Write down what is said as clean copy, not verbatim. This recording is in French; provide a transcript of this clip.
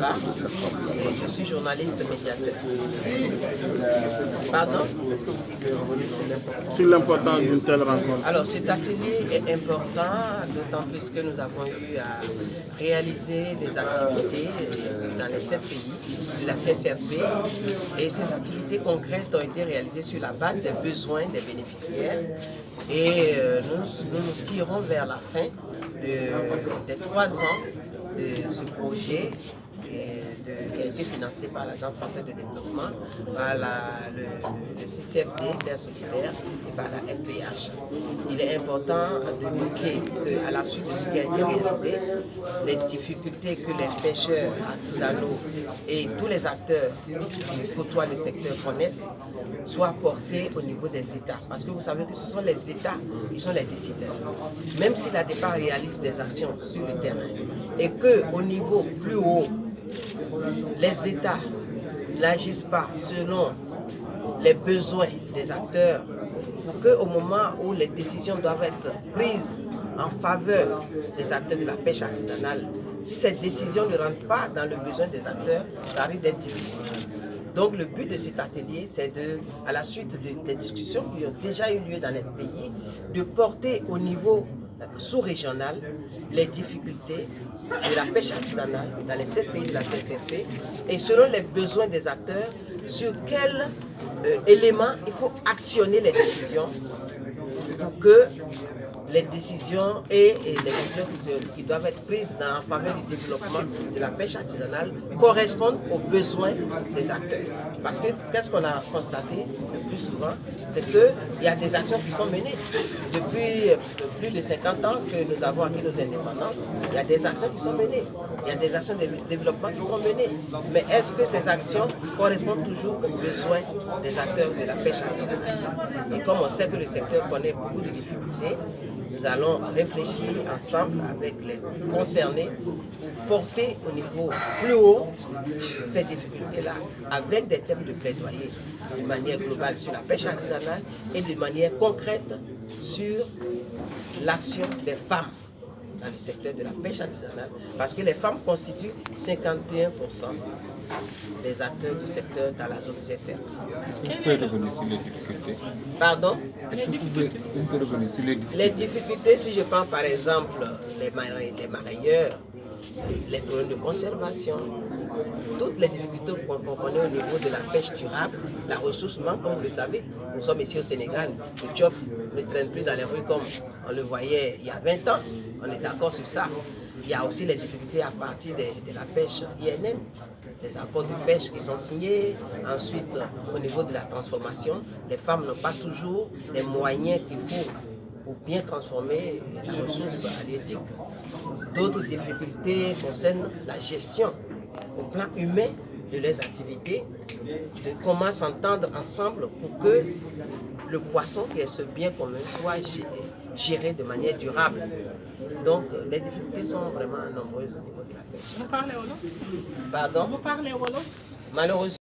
Ba et je suis journaliste médiateur. Pardon? Sur l'importance d'une telle rencontre. Alors cet atelier est important, d'autant plus que nous avons eu à réaliser des activités dans les 7 pays de la CSRP et ces activités concrètes ont été réalisées sur la base des besoins des bénéficiaires et nous tirons vers la fin des 3 ans de ce projet qui a été financé par l'Agence française de développement, par le CCFD, Terre solidaire et par la FPH. Il est important de noter qu'à la suite de ce qui a été réalisé, les difficultés que les pêcheurs artisanaux et tous les acteurs qui côtoient le secteur connaissent soient portés au niveau des États. Parce que vous savez que ce sont les États qui sont les décideurs. Même si la DEPA réalise des actions sur le terrain et qu'au niveau plus haut, les États n'agissent pas selon les besoins des acteurs pour qu'au moment où les décisions doivent être prises en faveur des acteurs de la pêche artisanale, si ces décisions ne rentrent pas dans le besoin des acteurs, ça risque d'être difficile. Donc le but de cet atelier, c'est à la suite des discussions qui ont déjà eu lieu dans les pays, de porter au niveau sous-régional les difficultés de la pêche artisanale dans les 7 pays de la CSRP et selon les besoins des acteurs, sur quels éléments il faut actionner les décisions pour que les décisions et les décisions qui doivent être prises en faveur du développement de la pêche artisanale correspondent aux besoins des acteurs. Parce que qu'est-ce qu'on a constaté le plus souvent, c'est qu'il y a des actions qui sont menées. Depuis plus de 50 ans que nous avons acquis nos indépendances, il y a des actions qui sont menées. Il y a des actions de développement qui sont menées. Mais est-ce que ces actions correspondent toujours aux besoins des acteurs de la pêche artisanale? Et comme on sait que le secteur connaît beaucoup de difficultés, nous allons réfléchir ensemble avec les concernés pour porter au niveau plus haut ces difficultés-là avec des thèmes de plaidoyer de manière globale sur la pêche artisanale et de manière concrète sur l'action des femmes dans le secteur de la pêche artisanale parce que les femmes constituent 51% des acteurs du secteur dans la zone CSR. Est-ce que vous pouvez revenir sur les difficultés? Pardon? Est-ce que vous pouvez revenir sur les difficultés? Les difficultés, si je prends par exemple les marailleurs, les problèmes de conservation, toutes les difficultés qu'on connaît au niveau de la pêche durable, la ressource manque, comme vous le savez. Nous sommes ici au Sénégal, le tchof ne traîne plus dans les rues comme on le voyait il y a 20 ans, on est d'accord sur ça. Il y a aussi les difficultés à partir de la pêche INN, les accords de pêche qui sont signés. Ensuite, au niveau de la transformation, les femmes n'ont pas toujours les moyens qu'il faut pour bien transformer la ressource halieutique. D'autres difficultés concernent la gestion au plan humain de leurs activités, de comment s'entendre ensemble pour que le poisson, qui est ce bien commun, soit géré de manière durable. Donc les difficultés sont vraiment nombreuses au niveau de la pêche. Vous parlez Wolof? Pardon? Vous parlez Wolof? Malheureusement.